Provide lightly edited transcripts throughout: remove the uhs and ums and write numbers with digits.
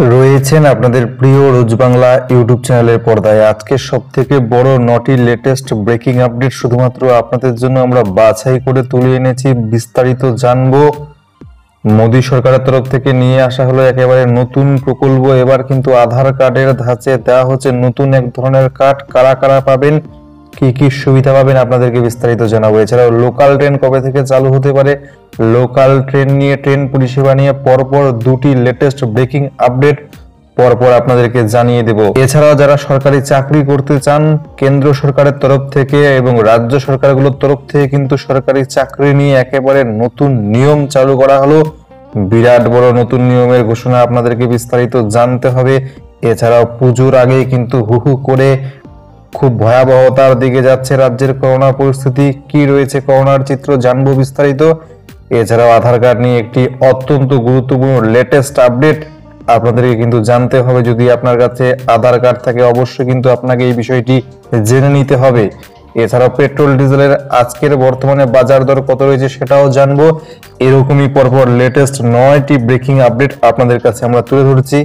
রয়েছেন আপনাদের প্রিয় রোজ বাংলা ইউটিউব চ্যানেলের পর্দায়। আজকে সবথেকে বড় 9টি লেটেস্ট ব্রেকিং আপডেট শুধুমাত্র আপনাদের জন্য আমরা বাছাই করে তুলে এনেছি। বিস্তারিত জানবো। মোদী সরকারের তরফ থেকে নিয়ে আসা হলো একেবারে নতুন প্রকল্প। এবার কিন্তু আধার কার্ডের ধাঁচে দেওয়া হচ্ছে নতুন এক ধরনের কার্ড। কারা কারা পাবেন, কি কি সুবিধা পাবেন আপনাদেরকে বিস্তারিত জানাবো। এছাড়াও লোকাল ট্রেন কবে থেকে চালু হতে পারে, লোকাল ট্রেন নিয়ে, ট্রেন পরিষেবা নিয়ে পরপর দুটি লেটেস্ট ব্রেকিং আপডেট পরপর আপনাদেরকে জানিয়ে দেব। এছাড়াও যারা সরকারি চাকরি করতে চান, কেন্দ্র সরকারের তরফ থেকে এবং রাজ্য সরকারগুলোর তরফ থেকে কিন্তু সরকারি চাকরি নিয়ে একেবারে নতুন নিয়ম চালু করা হলো। বিরাট বড় নতুন নিয়মের ঘোষণা আপনাদেরকে বিস্তারিত জানতে হবে। এছাড়াও পুজোর আগেই কিন্তু হু হু করে খুব ভয়াবহতার দিকে যাচ্ছে রাজ্যের করোনা পরিস্থিতি। কি রয়েছে করোনার চিত্র জানবো বিস্তারিত। এছাড়াও আধার কার্ড নিয়ে একটি অত্যন্ত গুরুত্বপূর্ণ লেটেস্ট আপডেট আপনাদেরকে কিন্তু জানতে হবে। যদি আপনার কাছে আধার কার্ড থাকে অবশ্যই কিন্তু আপনাকে এই বিষয়টি জেনে নিতে হবে। এছাড়াও পেট্রোল ডিজেলের আজকের বর্তমানে বাজার দর কত রয়েছে সেটাও জানবো। এরকমই পরপর লেটেস্ট 9টি ব্রেকিং আপডেট আপনাদের কাছে আমরা তুলে ধরেছি।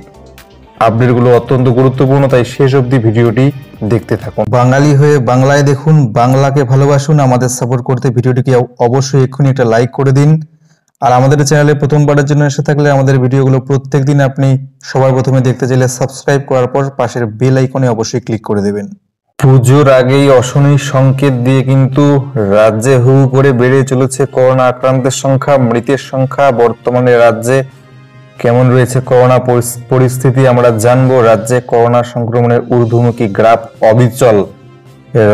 আপডেটগুলো অত্যন্ত গুরুত্বপূর্ণ, তাই শেষ অবধি ভিডিওটি দেখতে থাকুন। বাঙালি হয়ে বাংলায় দেখুন, বাংলাকে ভালোবাসুন। আমাদের সাপোর্ট করতে ভিডিওটিকে অবশ্যই এক্ষুনি একটা লাইক করে দিন। আর আমাদের চ্যানেলে প্রথমবারের জন্য এসে থাকলে আমাদের ভিডিওগুলো প্রত্যেকদিন আপনি সবার প্রথমে দেখতে চাইলে সাবস্ক্রাইব করার পর পাশের বেল আইকনে অবশ্যই ক্লিক করে দেবেন। পুজোর আগেই অশনি সংকেত দিয়ে কিন্তু রাজ্যে হু করে বেড়ে চলেছে করোনা আক্রান্তের সংখ্যা, মৃতের সংখ্যা। বর্তমানে রাজ্যে কেমন রয়েছে করোনা পরিস্থিতি আমরা জানবো। রাজ্যে করোনা সংক্রমণের ঊর্ধ্বমুখী গ্রাফ অবিচল।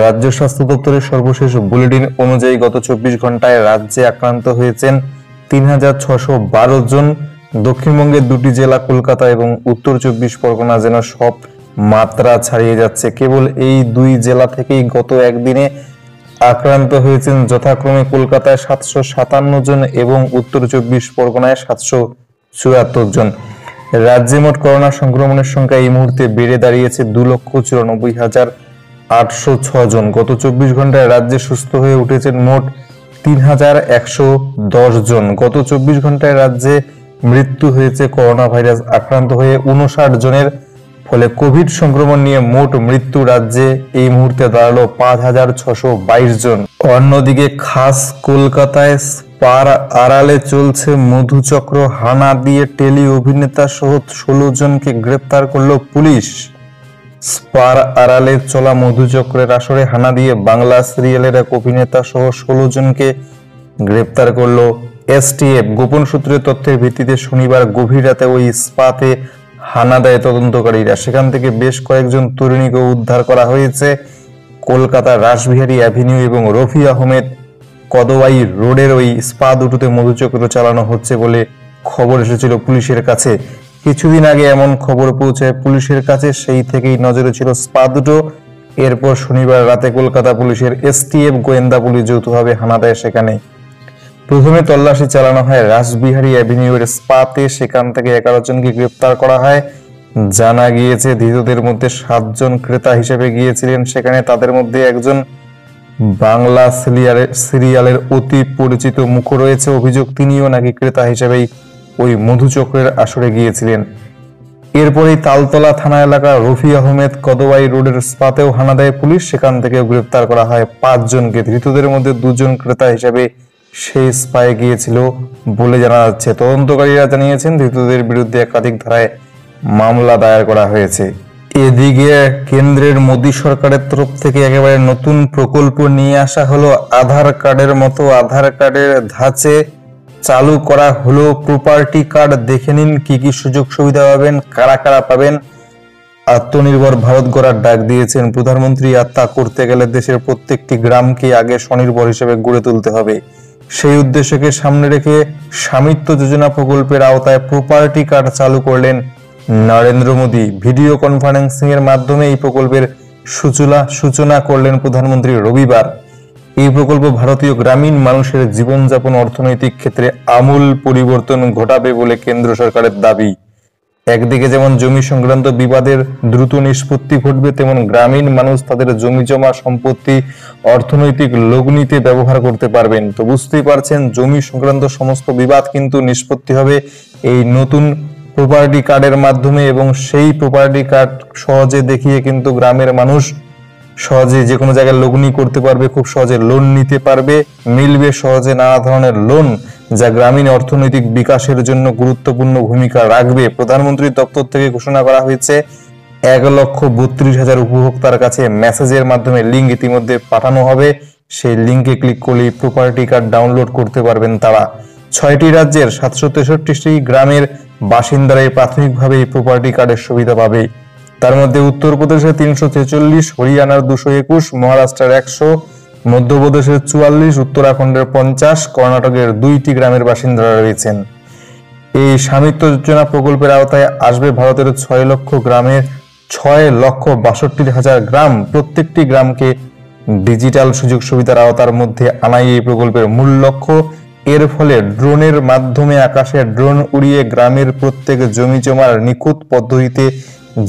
রাজ্য স্বাস্থ্য দপ্তরের সর্বশেষ বুলেটিন অনুযায়ী গত 24 ঘন্টায় রাজ্যে আক্রান্ত হয়েছেন 3612 জন। দক্ষিণবঙ্গের দুটি জেলা কলকাতা এবং উত্তর 24 পরগনা যেন সব মাত্রা ছাড়িয়ে যাচ্ছে। কেবল এই দুই জেলা থেকেই গত একদিনে আক্রান্ত হয়েছেন যথাক্রমে কলকাতায় 757 জন এবং উত্তর 24 পরগনায় 774 জন। রাজ্যে মোট করোনা সংক্রমণের সংখ্যা এই মুহূর্তে বেড়ে দাঁড়িয়েছে 2,94,806 জন। গত 24 ঘন্টায় রাজ্যে সুস্থ হয়ে উঠেছেন মোট 3,110 জন। গত 24 ঘন্টায় রাজ্যে মৃত্যু হয়েছে করোনা ভাইরাস আক্রান্ত হয়ে 59 জনের। ফলে কোভিড সংক্রমণ নিয়ে মোট মৃত্যু রাজ্যে এই মুহূর্তে দাঁড়ালো 5,622 জন। অন্যদিকে খাস কলকাতায় স্পার আড়ালে চলছে মধুচক্র। হানা দিয়ে টেলি অভিনেতা সহ 16 জনকে গ্রেপ্তার করলো পুলিশ। স্পার আড়ালে চলা মধুচক্রের আসরে হানা দিয়ে বাংলা সিরিয়ালের এক অভিনেতা সহ 16 জনকে গ্রেপ্তার করলো এসটিএফ। গোপন সূত্রের তথ্যের ভিত্তিতে শনিবার গভীর রাতে ওই স্পাতে হানা দেয় তদন্তকারীরা। সেখান থেকে বেশ কয়েকজন তরুণীকে উদ্ধার করা হয়েছে। কলকাতা রাসবিহারী অ্যাভিনিউ এবং রফি আহমেদ কদওয়াই রোডের ওই স্পা দুটোতে মধুচক্র চালানো হচ্ছে বলে খবর এসেছিল পুলিশের কাছে। কিছুদিন আগে এমন খবর পৌঁছায় পুলিশের কাছে, সেই থেকেই নজরে ছিল স্পা দুটো। এরপর শনিবার রাতে কলকাতা পুলিশের এসটিএফ গোয়েন্দা পুলিশ যৌথভাবে হানা দেয় সেখানে। প্রথমে তল্লাশি চালানো হয় রাসবিহারী অ্যাভিনিউয়ের স্পাতে। সেখান থেকে 11 জনকে গ্রেপ্তার করা হয়। জানা গিয়েছে ধৃতদের মধ্যে 7 জন ক্রেতা হিসেবে গিয়েছিলেন সেখানে। তাদের মধ্যে একজন বাংলা সিরিয়ালের অতি পরিচিত মুখ রয়েছে। অভিযোগ তিনিও নাকি ক্রেতা হিসেবেই ওই মধুচক্রের আসরে গিয়েছিলেন। এরপরেই তালতলা থানা এলাকার রফি আহমেদ কদওয়াই রোডের স্পাতেও হানা দেয় পুলিশ। সেখান থেকেও গ্রেপ্তার করা হয় 5 জনকে। ধৃতদের মধ্যে 2 জন ক্রেতা হিসেবে সেই স্পায়ে গিয়েছিল বলে জানা যাচ্ছে। তদন্তকারীরা জানিয়েছেন ধৃতদের বিরুদ্ধে একাধিক ধারায় মামলা দায়ের করা হয়েছে। এদিকে কেন্দ্রের মোদী সরকারের তরফ থেকে একেবারে নতুন প্রকল্প নিয়ে আসা হলো। আধার কার্ডের মতো আধার কার্ডের ধাঁচে চালু করা হলো প্রপার্টি কার্ড। দেখে নিন কি কি সুযোগ সুবিধা পাবেন, কারা কারা পাবেন। আত্মনির্ভর ভারত গড়ার ডাক দিয়েছেন প্রধানমন্ত্রী। আর তা করতে গেলে দেশের প্রত্যেকটি গ্রামকে আগে স্বনির্ভর হিসেবে গড়ে তুলতে হবে। সেই উদ্দেশ্যকে সামনে রেখে স্বামিত্ব যোজনা প্রকল্পের আওতায় প্রপার্টি কার্ড চালু করলেন নরেন্দ্র মোদী। ভিডিও কনফারেন্সিং এর মাধ্যমে এই প্রকল্পের সূচনা করলেন প্রধানমন্ত্রী রবিবার। এই প্রকল্প ভারতীয় গ্রামীণ মানুষের জীবনযাপন অর্থনৈতিক ক্ষেত্রে আমূল পরিবর্তন ঘটাবে বলে কেন্দ্র সরকারের দাবি। একদিকে যেমন জমি সংক্রান্ত বিবাদের দ্রুত নিষ্পত্তি ঘটবে, তেমন গ্রামীণ মানুষ তাদের জমি জমা সম্পত্তি অর্থনৈতিক লগ্নিতে ব্যবহার করতে পারবেন। তো বুঝতেই পারছেন জমি সংক্রান্ত সমস্ত বিবাদ কিন্তু নিষ্পত্তি হবে এই নতুন প্রপার্টি কার্ডের মাধ্যমে, এবং সেই প্রপার্টি কার্ড সহজে দেখিয়ে কিন্তু গ্রামের মানুষ সহজে যে কোনো জায়গায় লগ্নি করতে পারবে, খুব সহজে লোন নিতে পারবে, মিলবে সহজে নানা ধরনের লোন, যা গ্রামীণ অর্থনৈতিক বিকাশের জন্য গুরুত্বপূর্ণ ভূমিকা রাখবে। প্রধানমন্ত্রীর দপ্তর থেকে ঘোষণা করা হয়েছে 1,32,000 উপভোক্তার কাছে মেসেজের মাধ্যমে লিঙ্ক ইতিমধ্যে পাঠানো হবে। সেই লিঙ্কে ক্লিক করলে প্রপার্টি কার্ড ডাউনলোড করতে পারবেন তারা। 6টি রাজ্যের 763টি গ্রামের বাসিন্দারা প্রাথমিকভাবে এই প্রপার্টি কার্ডের সুবিধা পাবে। তার মধ্যে উত্তরপ্রদেশের 346, হরিয়ানার 221, মহারাষ্ট্রের 100, মধ্যপ্রদেশের 44, উত্তরাখণ্ডের 50, কর্ণাটকের 2টি গ্রামের বাসিন্দারা রয়েছেন। এই স্বামিত্ব যোজনা প্রকল্পের আওতায় আসবে ভারতের 6 লক্ষ গ্রামের 6,62,000 গ্রাম। প্রত্যেকটি গ্রামকে ডিজিটাল সুযোগ সুবিধার আওতার মধ্যে আনাই এই প্রকল্পের মূল লক্ষ্য। এর ফলে ড্রোনের মাধ্যমে আকাশে ড্রোন উড়িয়ে গ্রামের প্রত্যেক জমি জমার নিখুঁত পদ্ধতিতে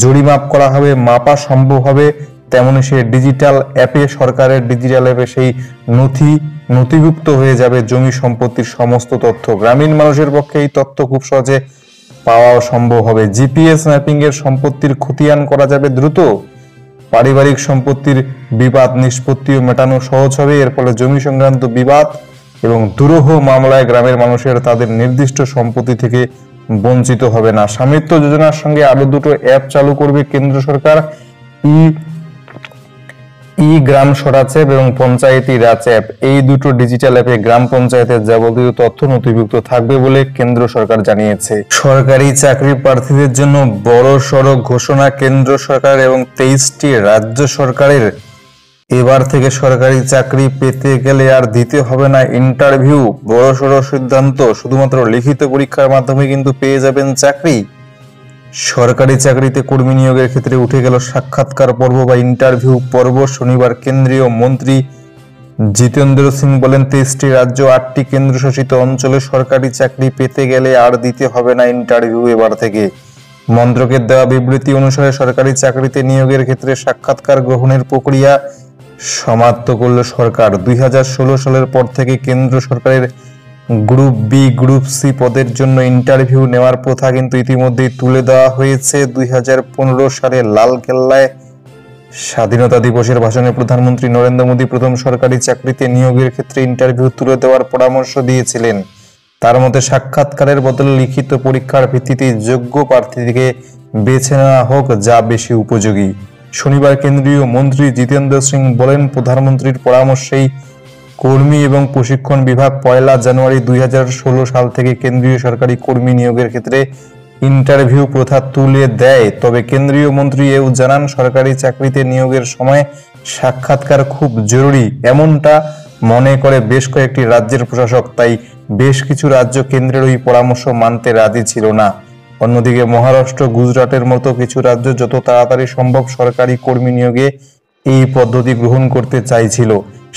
জরিমাপ করা হবে, মাপা সম্ভব হবে। তেমনি সেই ডিজিটাল অ্যাপে, সরকারের ডিজিটাল অ্যাপে সেই নথিভুক্ত হয়ে যাবে জমি সম্পত্তির সমস্ত তথ্য। গ্রামীণ মানুষের পক্ষে এই তথ্য খুব সহজে পাওয়াও সম্ভব হবে। জিপিএস ম্যাপিং এর সম্পত্তির খতিয়ান করা যাবে দ্রুত। পারিবারিক সম্পত্তির বিবাদ নিষ্পত্তিও মেটানো সহজ হবে। এর ফলে জমি সংক্রান্ত বিবাদ এবং দুরূহ মামলায় গ্রামের মানুষের তাদের নির্দিষ্ট সম্পত্তি থেকে বঞ্চিত হবে না। স্বামিত্ব যোজনার সঙ্গে আরো দুটো অ্যাপ চালু করবে কেন্দ্র সরকার, গ্রাম স্বরাজ অ্যাপ এবং পঞ্চায়েতি রাজ অ্যাপ। এই দুটো ডিজিটাল অ্যাপে গ্রাম পঞ্চায়েতের যাবতীয় তথ্য নথিভুক্ত থাকবে বলে কেন্দ্র সরকার জানিয়েছে। সরকারি চাকরি প্রার্থীদের জন্য বড় সড় ঘোষণা কেন্দ্র সরকার এবং 23টি রাজ্য সরকারের। এবার থেকে সরকারি চাকরি পেতে গেলে আর দিতে হবে না ইন্টারভিউ। বড় সড় সিদ্ধান্ত, শুধুমাত্র লিখিত পরীক্ষার মাধ্যমে কিন্তু পেয়ে যাবেন চাকরি। সরকারি চাকরিতে কর্মী নিয়োগের ক্ষেত্রে উঠে গেল সাক্ষাৎকার পর্ব বা ইন্টারভিউ পর্ব। শনিবার কেন্দ্রীয় মন্ত্রী জিতেন্দ্র সিং বলেন, 23টি রাজ্য 8টি কেন্দ্রশাসিত অঞ্চলে সরকারি চাকরি পেতে গেলে আর দিতে হবে না ইন্টারভিউ এবার থেকে। মন্ত্রকের দেওয়া বিবৃতি অনুসারে সরকারি চাকরিতে নিয়োগের ক্ষেত্রে সাক্ষাৎকার গ্রহণের প্রক্রিয়া সমাপ্ত করল সরকার। 2016 সালের পর থেকে কেন্দ্র সরকারের গ্রুপ বি, গ্রুপ সি পদের জন্য ইন্টারভিউ নেওয়ার প্রথা কিন্তু ইতিমধ্যেই তুলে দেওয়া হয়েছে। 2015 সালে লালকেল্লায় স্বাধীনতা দিবসের ভাষণে প্রধানমন্ত্রী নরেন্দ্র মোদী প্রথম সরকারি চাকরিতে নিয়োগের ক্ষেত্রে ইন্টারভিউ তুলে দেওয়ার পরামর্শ দিয়েছিলেন। তার মতে সাক্ষাৎকারের বদলে লিখিত পরীক্ষার ভিত্তিতে যোগ্য প্রার্থীকে বেছে নেওয়া হোক, যা বেশি উপযোগী। শনিবার কেন্দ্রীয় মন্ত্রী জিতেন্দ্র সিং বলেন, প্রধানমন্ত্রীর পরামর্শেই কর্মী এবং প্রশিক্ষণ বিভাগ 1 জানুয়ারি 2016 সাল থেকে কেন্দ্রীয় সরকারি কর্মী নিয়োগের ক্ষেত্রে ইন্টারভিউ প্রথা তুলে দেয়। তবে কেন্দ্রীয় মন্ত্রী এও জানান, সরকারি চাকরিতে নিয়োগের সময় সাক্ষাৎকার খুব জরুরি, এমনটা মনে করে বেশ কয়েকটি রাজ্যের প্রশাসক। তাই বেশ কিছু রাজ্য কেন্দ্রের ওই পরামর্শ মানতে রাজি ছিল না। অন্যদিকে মহারাষ্ট্র, গুজরাটের মতো কিছু রাজ্য যত তাড়াতাড়ি সম্ভব সরকারি কর্মী নিয়োগে এই পদ্ধতি গ্রহণ করতে চাইছিল।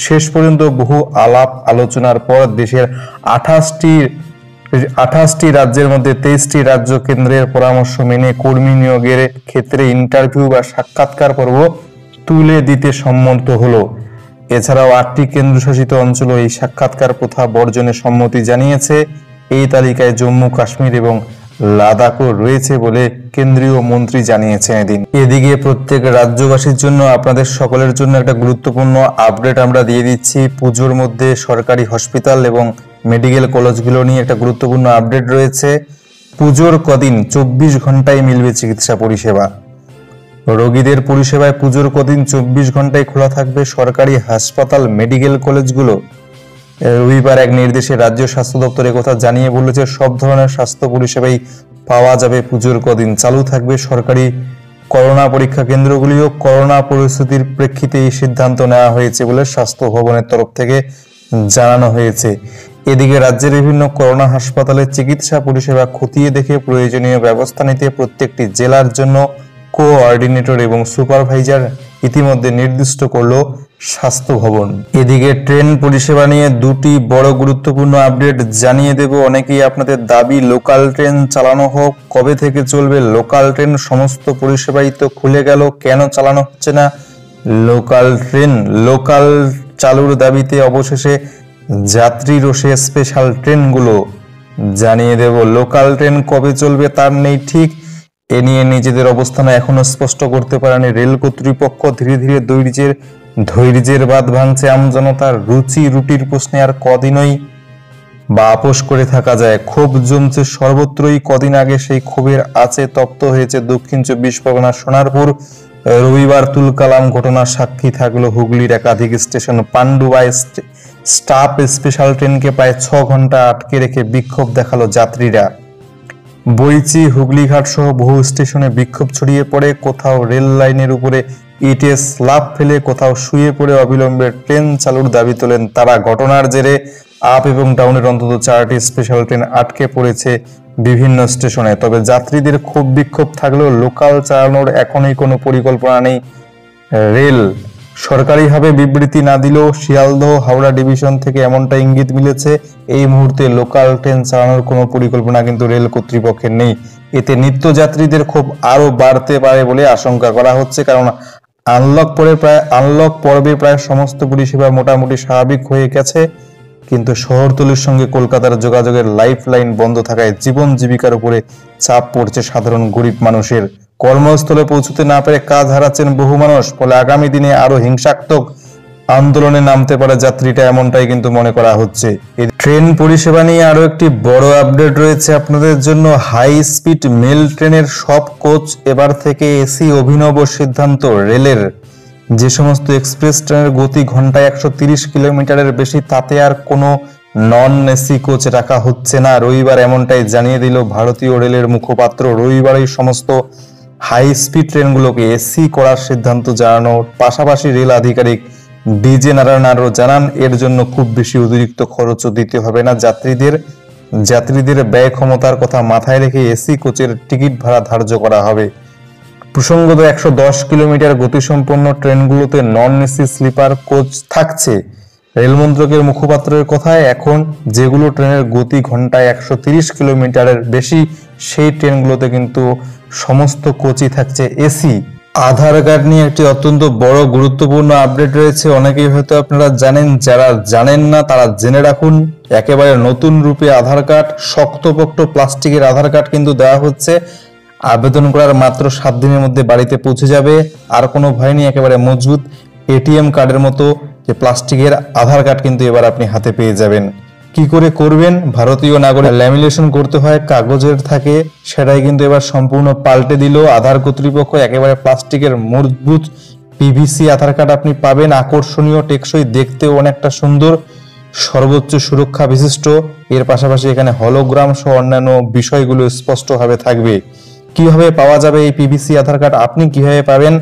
শেষ পর্যন্ত বহু আলাপ আলোচনার পর দেশের 28টি রাজ্যের মধ্যে 23টি রাজ্য কেন্দ্রের পরামর্শ মেনে কর্মী নিয়োগের ক্ষেত্রে ইন্টারভিউ বা সাক্ষাৎকার পর্ব তুলে দিতে সম্মত হলো। এছাড়াও 8টি কেন্দ্রশাসিত অঞ্চল এই সাক্ষাৎকার প্রথা বর্জনে সম্মতি জানিয়েছে। এই তালিকায় জম্মু কাশ্মীর এবং লাদাখও রয়েছে বলে কেন্দ্রীয় মন্ত্রী জানিয়েছেন এদিন। এদিকে প্রত্যেক রাজ্যবাসীর জন্য, আপনাদের সকলের জন্য একটা গুরুত্বপূর্ণ আপডেট আমরা দিয়ে দিচ্ছি। পুজোর মধ্যে সরকারি হসপিটাল এবং মেডিকেল কলেজগুলো নিয়ে একটা গুরুত্বপূর্ণ আপডেট রয়েছে। পুজোর কদিন 24 ঘন্টায় মিলবে চিকিৎসা পরিষেবা। রোগীদের পরিষেবায় পুজোর কদিন 24 ঘন্টায় খোলা থাকবে সরকারি হাসপাতাল, মেডিকেল কলেজগুলো। রবিবার এক নির্দেশে রাজ্য স্বাস্থ্য দপ্তর একথা জানিয়ে বলেছে, সব ধরনের স্বাস্থ্য পরিষেবাই পাওয়া যাবে পুজোর কদিন। চালু থাকবে সরকারি করোনা পরীক্ষা কেন্দ্রগুলিও। করোনা পরিস্থিতির প্রেক্ষিতে এই সিদ্ধান্ত নেওয়া হয়েছে বলে স্বাস্থ্য ভবনের তরফ থেকে জানানো হয়েছে। এদিকে রাজ্যের বিভিন্ন করোনা হাসপাতালে চিকিৎসা পরিষেবা খতিয়ে দেখে প্রয়োজনীয় ব্যবস্থা নিতে প্রত্যেকটি জেলার জন্য কোঅর্ডিনেটর এবং সুপারভাইজার ইতিমধ্যে নির্দিষ্ট করলো স্বাস্থ্য ভবন। এদিকে ট্রেন পরিষেবা নিয়ে দুটি বড় গুরুত্বপূর্ণ আপডেট জানিয়ে দেব। অনেকেই আপনাদের দাবি লোকাল ট্রেন চালানো হোক। কবে থেকে চলবে লোকাল ট্রেন? সমস্ত পরিষেবাই তো খুলে গেল, কেন চালানো হচ্ছে না লোকাল ট্রেন? লোকাল চালুর দাবিতে অবশেষে যাত্রী রোষে স্পেশাল ট্রেনগুলো জানিয়ে দেব। লোকাল ট্রেন কবে চলবে তার নেই ঠিক, এ নিয়ে নিজেদের অবস্থান এখনো স্পষ্ট করতে পারেনি রেল কর্তৃপক্ষ। ধীরে ধীরে ধৈর্যের বাঁধ ভাঙছে আমজনতার। রুটির প্রশ্নে আর কদিনই বা আপোষ করে থাকা যায়। ক্ষোভ জমছে সর্বত্রই। কদিন আগে সেই ক্ষোভের আঁচে তপ্ত হয়েছে দক্ষিণ 24 পরগনার সোনারপুর। রবিবার তুলকালাম ঘটনার সাক্ষী থাকলো হুগলির একাধিক স্টেশন। পান্ডুয়ায় স্টাফ স্পেশাল ট্রেনকে প্রায় 6 ঘন্টা আটকে রেখে বিক্ষোভ দেখালো যাত্রীরা। বইচি, হুগলিঘাট সহ বহু স্টেশনে বিক্ষোভ ছড়িয়ে পড়ে। কোথাও রেল লাইনের উপরে ইটে স্ল্যাব ফেলে, কোথাও শুয়ে পড়ে অবিলম্বে ট্রেন চালুর দাবি তোলেন তারা। ঘটনার জেরে আপ এবং ডাউনের অন্তত 4টি স্পেশাল ট্রেন আটকে পড়েছে বিভিন্ন স্টেশনে। তবে যাত্রীদের ক্ষোভ বিক্ষোভ থাকলেও লোকাল চালানোর এখনই কোনো পরিকল্পনা নেই রেল। সরকারিভাবে বিবৃতি না দিলেও শিয়ালদহ হাওড়া ডিভিশন থেকে এমনটা ইঙ্গিত মিলেছে এই মুহূর্তে লোকাল ট্রেন চালানোর কোনো পরিকল্পনা কিন্তু রেল কর্তৃপক্ষের নেই। এতে নিত্যযাত্রীদের ক্ষোভ আরো বাড়তে পারে বলে আশঙ্কা করা হচ্ছে, কারণ আনলক পর্বে প্রায় সমস্ত পরিষেবা মোটামুটি স্বাভাবিক হয়ে গেছে, কিন্তু শহরতলির সঙ্গে কলকাতার যোগাযোগের লাইফ লাইন বন্ধ থাকায় জীবন জীবিকার উপরে চাপ পড়ছে সাধারণ গরিব মানুষের। কর্মস্থলে পৌঁছতে না পেরে কাজ হারাচ্ছেন বহু মানুষ। ফলে আগামী দিনে আরো হিংসাত্মক আন্দোলনে নামতে পারে যাত্রীরা, এমনটাই কিন্তু মনে করা হচ্ছে। ট্রেন পরিষেবা নিয়ে আরো একটি বড় আপডেট রয়েছে আপনাদের জন্য। হাই স্পিড মেল ট্রেনের সব কোচ এবার থেকে এসি। অভিনব সিদ্ধান্ত রেলের। যে সমস্ত এক্সপ্রেস ট্রেনের গতি ঘন্টায় 130 কিলোমিটারের বেশি, তাতে আর কোনো নন এসি কোচ রাখা হচ্ছে না। রবিবার এমনটাই জানিয়ে দিল ভারতীয় রেলের মুখপাত্র। রবিবারই সমস্ত হাই স্পিড ট্রেনগুলোকে এসি করার সিদ্ধান্ত জানানোর পাশাপাশি রেল আধিকারিক ডিজে নারায়ণ আরও জানান, এর জন্য খুব বেশি অতিরিক্ত খরচও দিতে হবে না যাত্রীদের ব্যয় ক্ষমতার কথা মাথায় রেখে এসি কোচের টিকিট ভাড়া ধার্য করা হবে। প্রসঙ্গত 110 কিলোমিটার গতিসম্পন্ন ট্রেনগুলোতে নন এসি স্লিপার কোচ থাকছে। রেল মন্ত্রকের মুখপাত্রের কথায়, এখন যেগুলো ট্রেনের গতি ঘন্টায় 130 কিলোমিটারের বেশি, সেই ট্রেনগুলোতে কিন্তু সমস্ত কোচই থাকছে এসি। আধার কার্ড নিয়ে একটি অত্যন্ত বড় গুরুত্বপূর্ণ আপডেট রয়েছে। অনেকেই হয়তো আপনারা জানেন, যারা জানেন না তারা জেনে রাখুন। একেবারে নতুন রূপে আধার কার্ড, শক্তপোক্ত প্লাস্টিকের আধার কার্ড কিন্তু দেওয়া হচ্ছে। আবেদন করার মাত্র 7 দিনের মধ্যে বাড়িতে পৌঁছে যাবে। আর কোনো ভয় নেই, একেবারে মজবুত এটিএম কার্ডের মতো যে প্লাস্টিকের আধার কার্ড কিন্তু এবার আপনি হাতে পেয়ে যাবেন। কি করে করবেন? ভারতীয় নাগরিক ল্যামিনেশন করতে হয়, কাগজের থাকে, সেটাই কিন্তু এবার সম্পূর্ণ পাল্টে দিল আধার কর্তৃপক্ষ। একেবারে প্লাস্টিকের মজবুত পিভিসি আধার কার্ড আপনি পাবেন। আকর্ষণীয়, টেকসই, দেখতেও অনেকটা সুন্দর, সর্বোচ্চ সুরক্ষা বিশিষ্ট। এর পাশাপাশি এখানে হলোগ্রাম সহ অন্যান্য বিষয়গুলো স্পষ্টভাবে থাকবে। কিভাবে পাওয়া যাবে এই পিভিসি আধার কার্ড? আপনি কিভাবে পাবেন?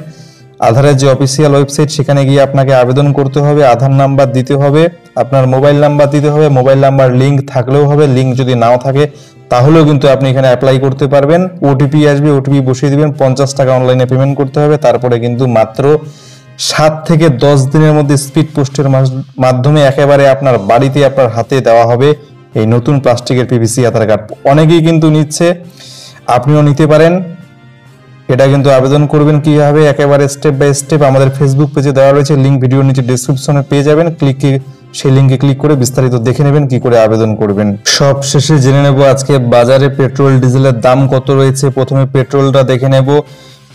আধারের যে অফিসিয়াল ওয়েবসাইট, সেখানে গিয়ে আপনাকে আবেদন করতে হবে। আধার নাম্বার দিতে হবে, আপনার মোবাইল নাম্বার দিতে হবে। মোবাইল নাম্বার লিঙ্ক থাকলেও হবে, লিঙ্ক যদি নাও থাকে তাহলেও কিন্তু আপনি এখানে অ্যাপ্লাই করতে পারবেন। ওটিপি আসবে, ওটিপি বসিয়ে দিবেন। 50 টাকা অনলাইনে পেমেন্ট করতে হবে। তারপরে কিন্তু মাত্র 7 থেকে 10 দিনের মধ্যে স্পিড পোস্টের মাধ্যমে একেবারে আপনার বাড়িতে, আপনার হাতে দেওয়া হবে এই নতুন প্লাস্টিকের পিভিসি আধার কার্ড। অনেকেই কিন্তু নিচ্ছে, আপনিও নিতে পারেন। এটা কিন্তু আবেদন করবেন কিভাবে, একেবারে স্টেপ বাই স্টেপ আমাদের ফেসবুক পেজে দেওয়া রয়েছে, লিঙ্ক ভিডিওর নিচে ডেসক্রিপশনে পেয়ে যাবেন। সেই লিঙ্কে ক্লিক করে বিস্তারিত দেখে নেবেন কি করে আবেদন করবেন। সব শেষে জেনে নেব আজকে বাজারে পেট্রোল ডিজেলের দাম কত রয়েছে। প্রথমে পেট্রোলটা দেখে নেব।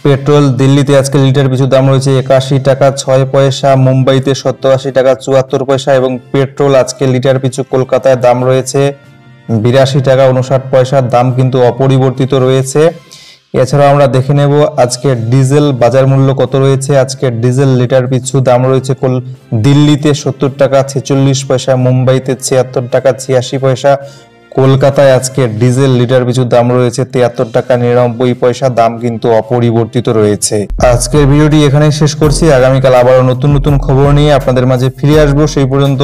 পেট্রোল দিল্লিতে আজকে লিটার পিছু দাম রয়েছে 81 টাকা 6 পয়সা, মুম্বাইতে 87 টাকা 74 পয়সা এবং পেট্রোল আজকে লিটার পিছু কলকাতায় দাম রয়েছে 82 টাকা 59 পয়সা। দাম কিন্তু অপরিবর্তিত রয়েছে। এছাড়াও আমরা দেখে নেব আজকে ডিজেল বাজার মূল্য কত রয়েছে। আজকে ডিজেল লিটার পিছু দাম রয়েছে দিল্লিতে 70 টাকা 46 পয়সা, মুম্বাইতে 76 টাকা 86 পয়সা, কলকাতায় আজকে ডিজেল লিটার পিছু দাম রয়েছে 73 টাকা 99 পয়সা। দাম কিন্তু অপরিবর্তিত রয়েছে। আজকের ভিডিওটি এখানেই শেষ করছি। আগামীকাল আবারও নতুন নতুন খবর নিয়ে আপনাদের মাঝে ফিরে আসবো। সেই পর্যন্ত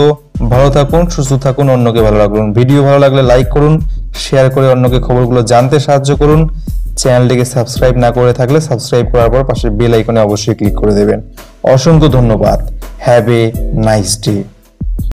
ভালো থাকুন, সুস্থ থাকুন, অন্যকে ভালো রাখুন। ভিডিও ভালো লাগলে লাইক করুন, শেয়ার করে অন্যকে খবরগুলো জানতে সাহায্য করুন। চ্যানেলটিকে সাবস্ক্রাইব না করে থাকলে সাবস্ক্রাইব করার পর পাশে বেল আইকনে অবশ্যই ক্লিক করে দেবেন। অসংখ্য ধন্যবাদ। Have a nice day.